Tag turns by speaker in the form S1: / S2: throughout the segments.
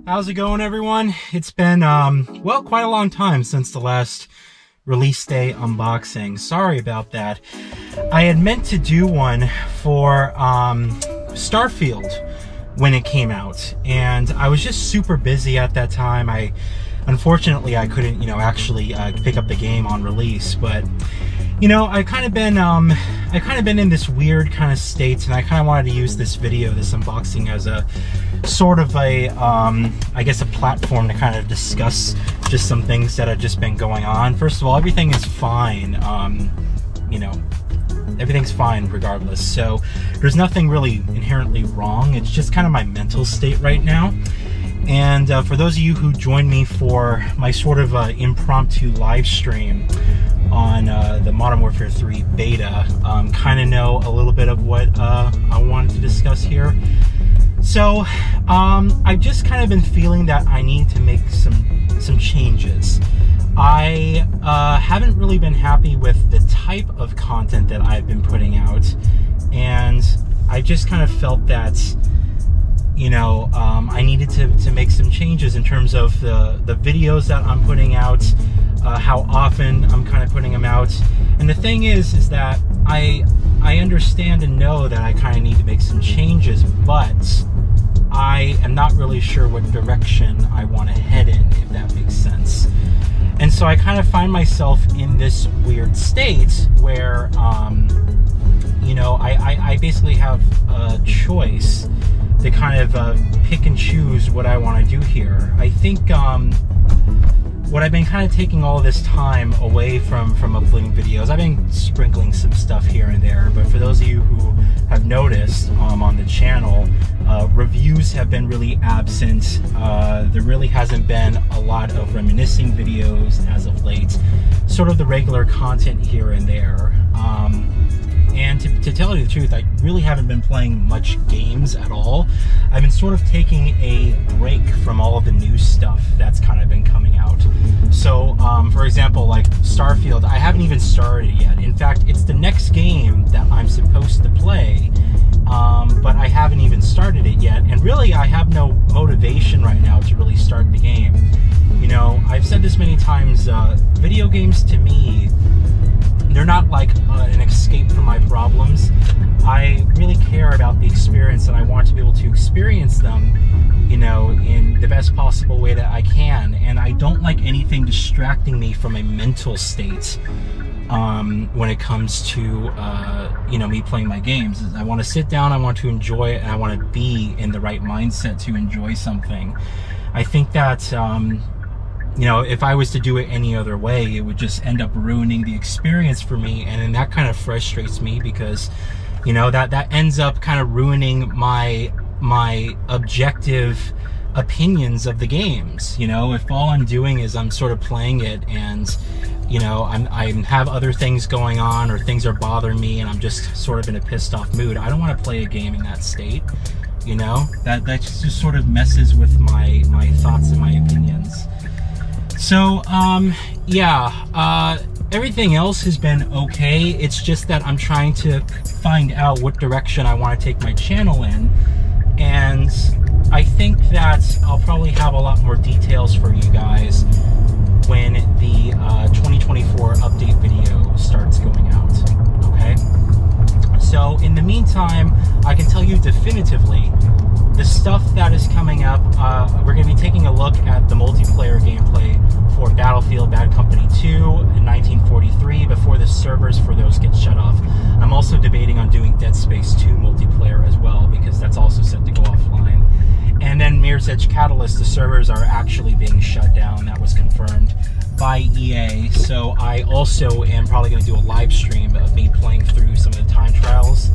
S1: How's it going, everyone? It's been, well, quite a long time since the last release day unboxing. Sorry about that. I had meant to do one for Starfield when it came out, and I was just super busy at that time. Unfortunately, I couldn't, actually pick up the game on release, but I kind of been in this weird kind of state, and I kind of wanted to use this video, this unboxing, as a sort of a, I guess, a platform to kind of discuss just some things that have just been going on. First of all, everything is fine. Everything's fine regardless. So there's nothing really inherently wrong. It's just kind of my mental state right now. And for those of you who joined me for my sort of impromptu live stream on the Modern Warfare 3 beta, kind of know a little bit of what I wanted to discuss here. So I've just kind of been feeling that I need to make some changes. I haven't really been happy with the type of content that I've been putting out, and I just kind of felt that I needed to make some changes in terms of the videos that I'm putting out, how often I'm kind of putting them out. And the thing is that I understand and know that I kind of need to make some changes, but I am not really sure what direction I want to head in, if that makes sense. And so I kind of find myself in this weird state where, I basically have a choice to kind of pick and choose what I want to do here. I think what I've been kind of taking all this time away from uploading videos, I've been sprinkling some stuff here and there, but for those of you who have noticed on the channel, reviews have been really absent. There really hasn't been a lot of reminiscing videos as of late, sort of the regular content here and there. And to tell you the truth, I really haven't been playing much games at all. I've been sort of taking a break from all of the new stuff that's kind of been coming out. So, for example, like Starfield, I haven't even started it yet. In fact, it's the next game that I'm supposed to play, but I haven't even started it yet. And really, I have no motivation right now to really start the game. I've said this many times, video games to me, they're not like an escape from my problems. I really care about the experience, and I want to be able to experience them, in the best possible way that I can. And I don't like anything distracting me from a mental state when it comes to, me playing my games. I want to sit down, I want to enjoy it, and I want to be in the right mindset to enjoy something. I think that, if I was to do it any other way, it would just end up ruining the experience for me, and that kind of frustrates me because, that ends up kind of ruining my objective opinions of the games. If all I'm doing is I'm sort of playing it, and I have other things going on, or things are bothering me, and I'm just sort of in a pissed off mood, I don't want to play a game in that state. That just sort of messes with my thoughts and my opinions. So, everything else has been okay. It's just that I'm trying to find out what direction I want to take my channel in. And I think that I'll probably have a lot more details for you guys when the 2024 update video starts going out, okay? So, in the meantime, I can tell you definitively, the stuff that is coming up, we're going to be taking a look at the multiplayer gameplay for Battlefield Bad Company 2 in 1943 before the servers for those get shut off. I'm also debating on doing Dead Space 2 multiplayer as well, because that's also set to go offline. And then Mirror's Edge Catalyst, the servers are actually being shut down. That was confirmed by EA. So I also am probably going to do a live stream of me playing through some of the time trials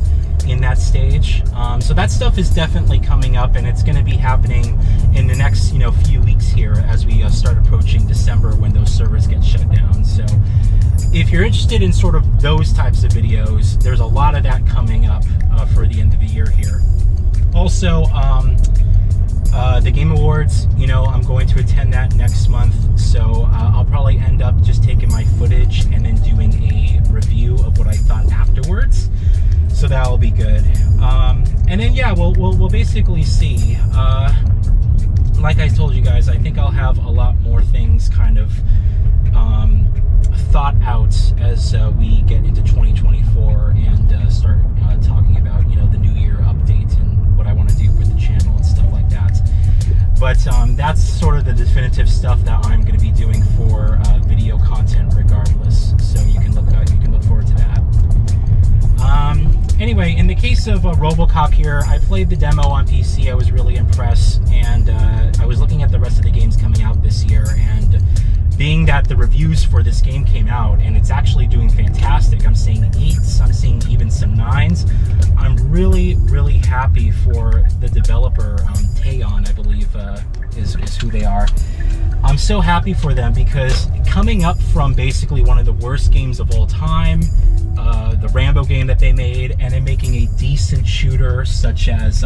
S1: in that stage. So that stuff is definitely coming up, and it's going to be happening in the next few weeks here as we start approaching December, when those servers get shut down. So if you're interested in sort of those types of videos, there's a lot of that coming up for the end of the year here. Also, the Game Awards, I'm going to attend that next month, so I'll probably end up just taking my footage and then doing a review of what I thought afterwards. So that'll be good. And then we'll basically see. like I told you guys, I think I'll have a lot more things kind of thought out as we get into 2024 and start talking about, you know, the New Year update and what I want to do with the channel and stuff like that. But that's sort of the definitive stuff that I'm going to be doing for video content, regardless. So you can look forward to that. Anyway, in the case of RoboCop here, I played the demo on PC. I was really impressed, and I was looking at the rest of the games coming out this year, and being that the reviews for this game came out and it's actually doing fantastic. I'm seeing 8s, I'm seeing even some 9s. I'm really, really happy for the developer, Taeon, I believe is who they are. I'm so happy for them, because coming up from basically one of the worst games of all time, the Rambo game that they made, and then making a decent shooter such as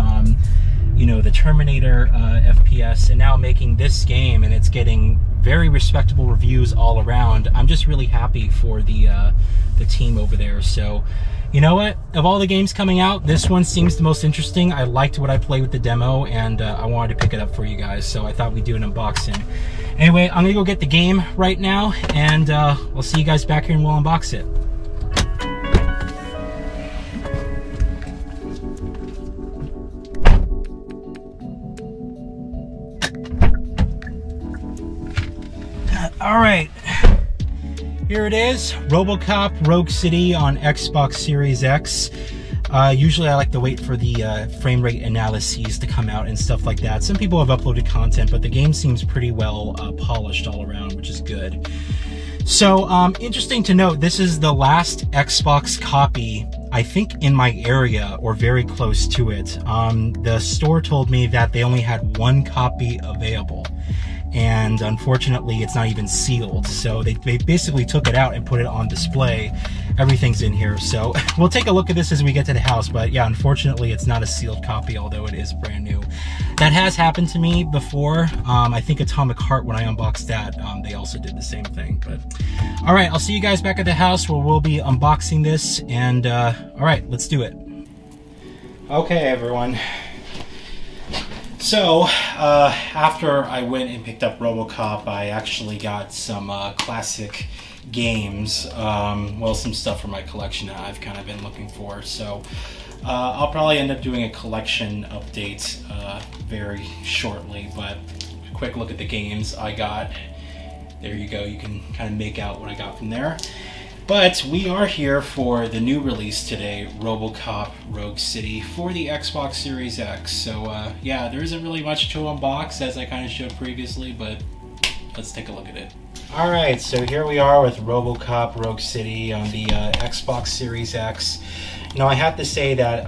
S1: you know, the Terminator FPS, and now making this game, and it's getting very respectable reviews all around. I'm just really happy for the team over there. So, you know what? Of all the games coming out, this one seems the most interesting. I liked what I played with the demo, and I wanted to pick it up for you guys, so I thought we'd do an unboxing. Anyway, I'm gonna go get the game right now, and we'll see you guys back here and we'll unbox it. All right, here it is, RoboCop Rogue City on Xbox Series X. Usually I like to wait for the frame rate analyses to come out and stuff like that. Some people have uploaded content, but the game seems pretty well polished all around, which is good. So, interesting to note, this is the last Xbox copy, I think, in my area, or very close to it. The store told me that they only had 1 copy available, and unfortunately it's not even sealed. So they basically took it out and put it on display. Everything's in here, so we'll take a look at this as we get to the house. But yeah, unfortunately it's not a sealed copy, although it is brand new. That has happened to me before. I think Atomic Heart, when I unboxed that, they also did the same thing. But all right, I'll see you guys back at the house where we'll be unboxing this, and all right, let's do it. Okay, everyone. So, after I went and picked up RoboCop, I actually got some classic games, well, some stuff from my collection that I've kind of been looking for. So, I'll probably end up doing a collection update very shortly, but a quick look at the games I got. There you go, you can kind of make out what I got from there. But we are here for the new release today, RoboCop Rogue City, for the Xbox Series X. So yeah, there isn't really much to unbox, as I kind of showed previously, but let's take a look at it. Alright, so here we are with RoboCop Rogue City on the Xbox Series X. You know, I have to say that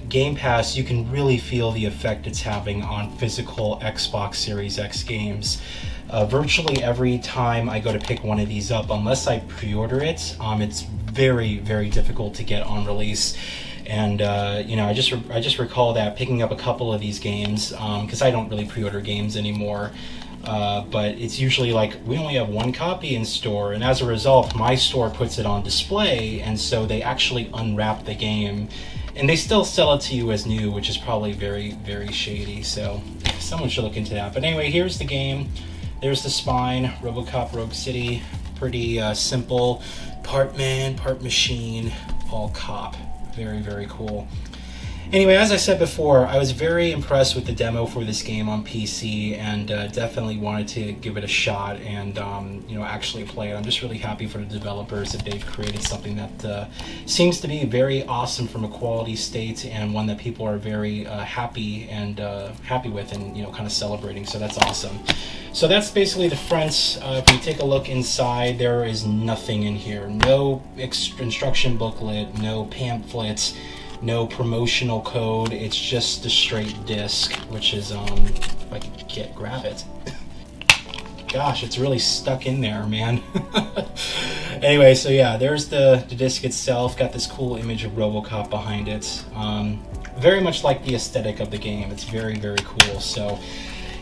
S1: Game Pass, you can really feel the effect it's having on physical Xbox Series X games. Virtually every time I go to pick one of these up, unless I pre-order it, it's very, very difficult to get on release. And you know, I just recall that picking up a couple of these games, because I don't really pre-order games anymore, but it's usually like we only have 1 copy in store, and as a result my store puts it on display, and so they actually unwrap the game and they still sell it to you as new, which is probably very, very shady. So someone should look into that. But anyway, here's the game. There's the spine, RoboCop Rogue City. Pretty simple, part man, part machine, all cop. Very, very cool. Anyway, as I said before, I was very impressed with the demo for this game on PC, and definitely wanted to give it a shot and you know, actually play it. I'm just really happy for the developers that they've created something that seems to be very awesome from a quality state, and one that people are very happy with, and you know, kind of celebrating. So that's awesome. So that's basically the front. If you take a look inside, there is nothing in here. No instruction booklet, no pamphlets, no promotional code. It's just the straight disc, which is if I can grab it. Gosh, it's really stuck in there, man. Anyway, so yeah, there's the disc itself. Got this cool image of RoboCop behind it. Very much like the aesthetic of the game. It's very, very cool. So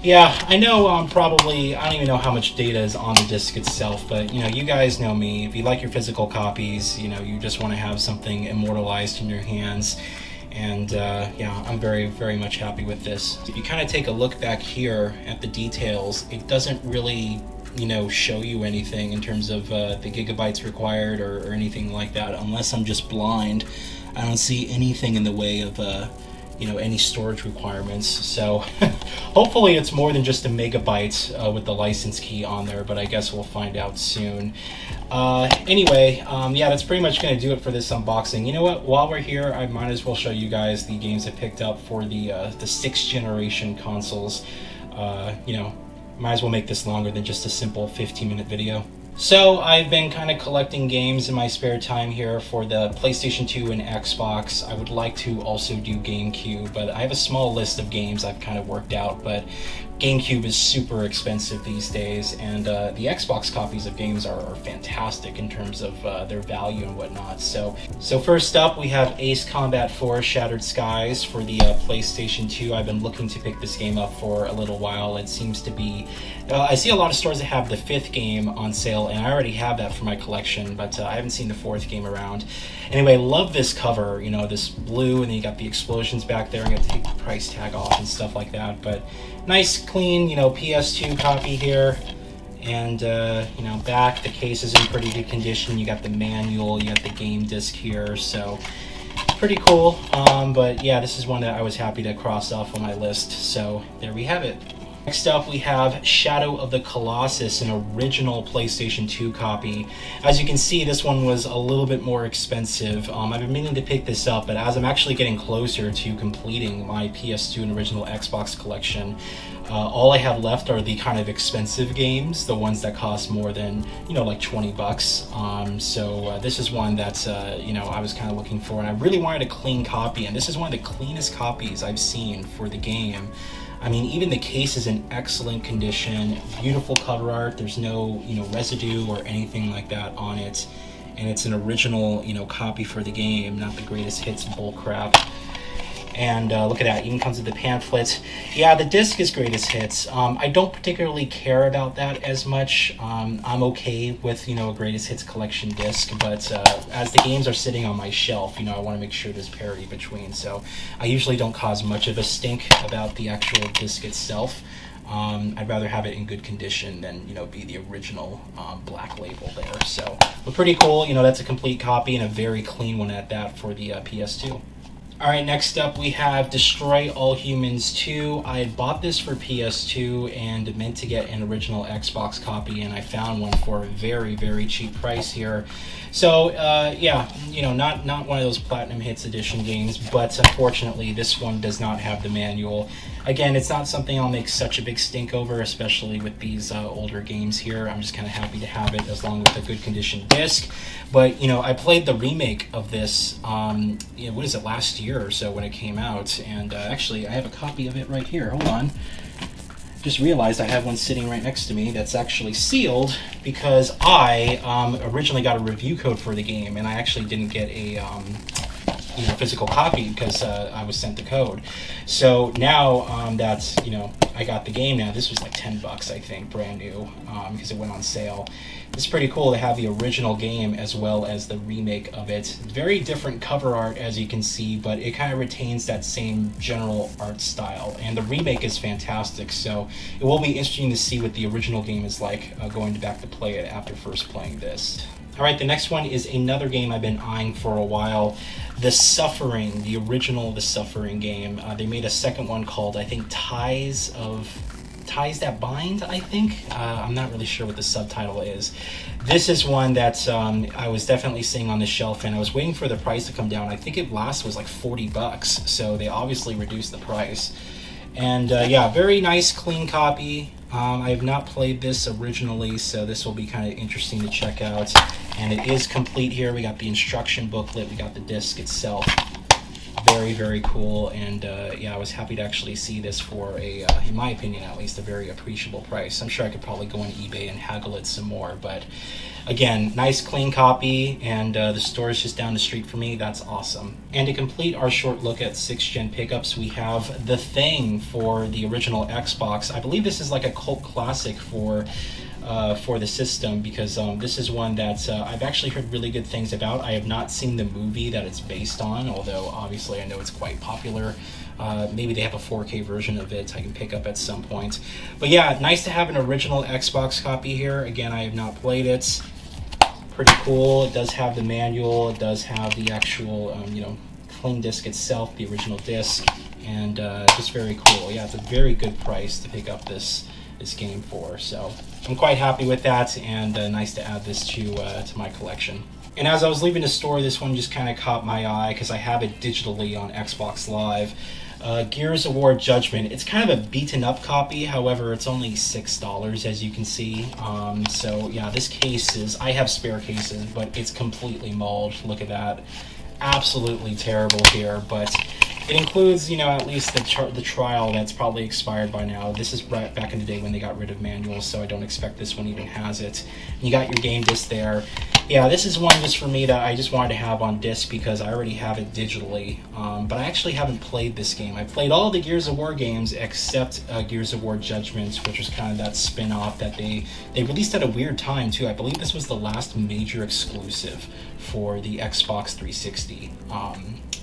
S1: yeah, I know probably, I don't even know how much data is on the disc itself, but you know, you guys know me. If you like your physical copies, you know, you just want to have something immortalized in your hands. And yeah, I'm very, very much happy with this. If you kind of take a look back here at the details, it doesn't really, you know, show you anything in terms of the gigabytes required or anything like that, unless I'm just blind. I don't see anything in the way of you know, any storage requirements. So hopefully it's more than just a megabyte with the license key on there, but I guess we'll find out soon. Anyway, yeah, that's pretty much going to do it for this unboxing. You know what, while we're here, I might as well show you guys the games I picked up for the 6th generation consoles. You know, might as well make this longer than just a simple 15-minute video. So I've been kind of collecting games in my spare time here for the PlayStation 2 and Xbox. I would like to also do GameCube, but I have a small list of games I've kind of worked out, but GameCube is super expensive these days, and the Xbox copies of games are fantastic in terms of their value and whatnot. So first up, we have Ace Combat 4 Shattered Skies for the PlayStation 2. I've been looking to pick this game up for a little while. It seems to be... I see a lot of stores that have the 5th game on sale, and I already have that for my collection, but I haven't seen the 4th game around. Anyway, love this cover, you know, this blue, and then you got the explosions back there. I'm going to take the price tag off and stuff like that, but nice, clean, you know, PS2 copy here. And, you know, back, the case is in pretty good condition. You got the manual, you got the game disc here, so pretty cool. But yeah, this is one that I was happy to cross off on my list, so there we have it. Next up, we have Shadow of the Colossus, an original PlayStation 2 copy. As you can see, this one was a little bit more expensive. I've been meaning to pick this up, but as I'm actually getting closer to completing my PS2 and original Xbox collection, all I have left are the kind of expensive games, the ones that cost more than, you know, like 20 bucks. So this is one that's, you know, I was kind of looking for, and I really wanted a clean copy, and this is one of the cleanest copies I've seen for the game. I mean, even the case is in excellent condition, beautiful cover art, there's no, you know, residue or anything like that on it, and it's an original, you know, copy for the game, not the greatest hits bullcrap. And look at that, even comes with the pamphlet. Yeah, the disc is greatest hits. I don't particularly care about that as much. I'm okay with, you know, a greatest hits collection disc, but as the games are sitting on my shelf, you know, I want to make sure there's parity between. So I usually don't cause much of a stink about the actual disc itself. I'd rather have it in good condition than, you know, be the original black label there. So, but pretty cool. You know, that's a complete copy and a very clean one at that for the PS2. Alright, next up we have Destroy All Humans 2. I had bought this for PS2 and meant to get an original Xbox copy, and I found one for a very, very cheap price here. So, yeah, you know, not one of those Platinum Hits Edition games, but unfortunately this one does not have the manual. Again, it's not something I'll make such a big stink over, especially with these older games here. I'm just kind of happy to have it as long with a good condition disc. But, you know, I played the remake of this, you know, what is it, last year or so when it came out, and actually I have a copy of it right here. Hold on. Just realized I have one sitting right next to me that's actually sealed because I originally got a review code for the game, and I actually didn't get a you know, physical copy because I was sent the code. So now that's, you know, I got the game now. This was like 10 bucks, I think, brand new, because it went on sale. It's pretty cool to have the original game as well as the remake of it. Very different cover art, as you can see, but it kind of retains that same general art style. And the remake is fantastic, so it will be interesting to see what the original game is like going back to play it after first playing this. Alright, the next one is another game I've been eyeing for a while. The Suffering, the original The Suffering game. They made a second one called, I think, Ties That Bind, I think. I'm not really sure what the subtitle is. This is one that I was definitely seeing on the shelf, and I was waiting for the price to come down. I think it last was like 40 bucks, so they obviously reduced the price. And yeah, very nice, clean copy. I have not played this originally, so this will be kind of interesting to check out. And it is complete here. We got the instruction booklet, we got the disc itself. Very, very cool, and yeah, I was happy to actually see this for a, in my opinion at least, a very appreciable price. I'm sure I could probably go on eBay and haggle it some more, but again, nice clean copy, and the store is just down the street for me. That's awesome. And to complete our short look at 6th gen pickups, we have The Thing for the original Xbox. I believe this is like a cult classic for for the system, because this is one that I've actually heard really good things about. I have not seen the movie that it's based on, although obviously I know it's quite popular. Maybe they have a 4K version of it I can pick up at some point. But yeah, nice to have an original Xbox copy here. Again, I have not played it. Pretty cool. It does have the manual. It does have the actual, you know, clean disc itself, the original disc, and just very cool. Yeah, it's a very good price to pick up this game for. So I'm quite happy with that, and nice to add this to my collection. And as I was leaving the store, this one just kind of caught my eye because I have it digitally on Xbox Live. Gears of War Judgment. It's kind of a beaten up copy, however it's only $6 as you can see. So yeah, this case is, I have spare cases, but it's completely mauled. Look at that. Absolutely terrible here, but it includes, you know, at least the trial that's probably expired by now. This is back in the day when they got rid of manuals, so I don't expect this one even has it. You got your game disc there. Yeah, this is one just for me that I just wanted to have on disc because I already have it digitally, but I actually haven't played this game. I played all the Gears of War games except Gears of War Judgment, which was kind of that spin-off that they released at a weird time too. I believe this was the last major exclusive for the Xbox 360.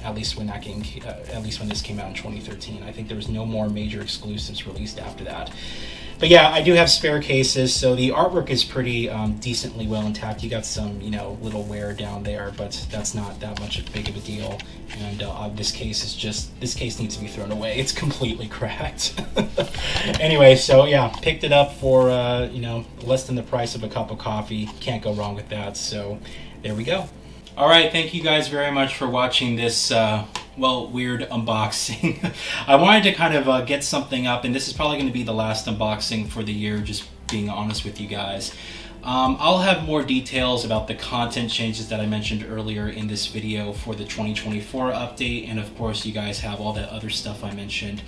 S1: At least when that game, at least when this came out in 2013. I think there was no more major exclusives released after that. But yeah, I do have spare cases, so the artwork is pretty decently well intact. You got some, you know, little wear down there, but that's not that much big of a deal. And this case is just, this case needs to be thrown away. It's completely cracked. Anyway, so yeah, picked it up for, you know, less than the price of a cup of coffee. Can't go wrong with that, so there we go. All right, thank you guys very much for watching this, well, weird unboxing. I wanted to kind of get something up, and this is probably going to be the last unboxing for the year, just being honest with you guys. I'll have more details about the content changes that I mentioned earlier in this video for the 2024 update, and of course you guys have all that other stuff I mentioned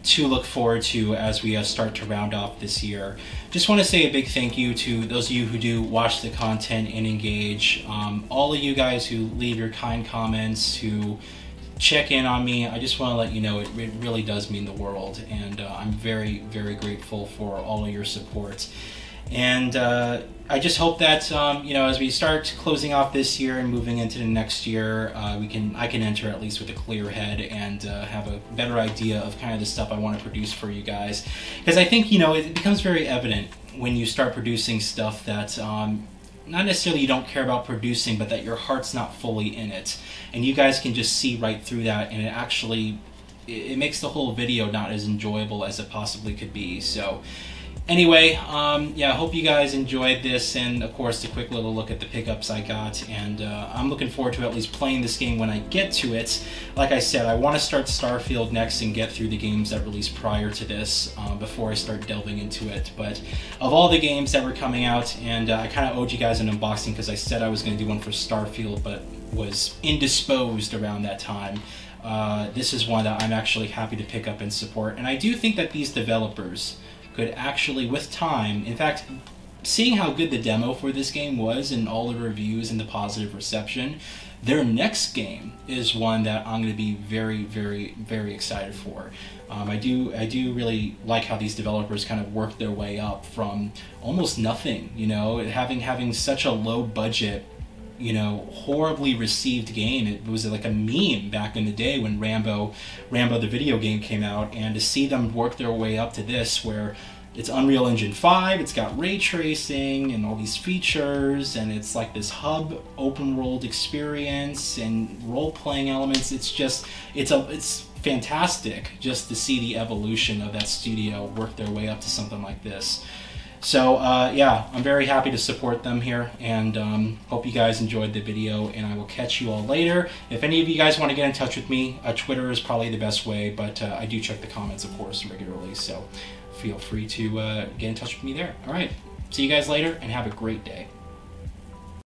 S1: to look forward to as we start to round off this year. Just want to say a big thank you to those of you who do watch the content and engage. All of you guys who leave your kind comments, who check in on me, I just want to let you know it really does mean the world, and I'm very, very grateful for all of your support. And I just hope that you know, as we start closing off this year and moving into the next year, I can enter at least with a clear head and have a better idea of kind of the stuff I want to produce for you guys. Because I think, you know, it becomes very evident when you start producing stuff that not necessarily you don't care about producing, but that your heart's not fully in it, and you guys can just see right through that, and it makes the whole video not as enjoyable as it possibly could be. So anyway, yeah, I hope you guys enjoyed this, and of course the quick little look at the pickups I got, and I'm looking forward to at least playing this game when I get to it. Like I said, I want to start Starfield next and get through the games that released prior to this before I start delving into it. But of all the games that were coming out, and I kind of owed you guys an unboxing because I said I was going to do one for Starfield, but was indisposed around that time. This is one that I'm actually happy to pick up and support, and I do think that these developers could actually, with time, in fact, seeing how good the demo for this game was and all the reviews and the positive reception, their next game is one that I'm going to be very, very, very excited for. I do really like how these developers kind of work their way up from almost nothing, you know, having such a low budget, you know, horribly received game. It was like a meme back in the day when Rambo the video game came out, and to see them work their way up to this where it's Unreal Engine 5, it's got ray tracing and all these features, and it's like this hub open world experience and role-playing elements. It's fantastic just to see the evolution of that studio work their way up to something like this. So yeah, I'm very happy to support them here, and hope you guys enjoyed the video, and I will catch you all later. If any of you guys want to get in touch with me, Twitter is probably the best way, but I do check the comments, of course, regularly, so feel free to get in touch with me there. All right, see you guys later, and have a great day.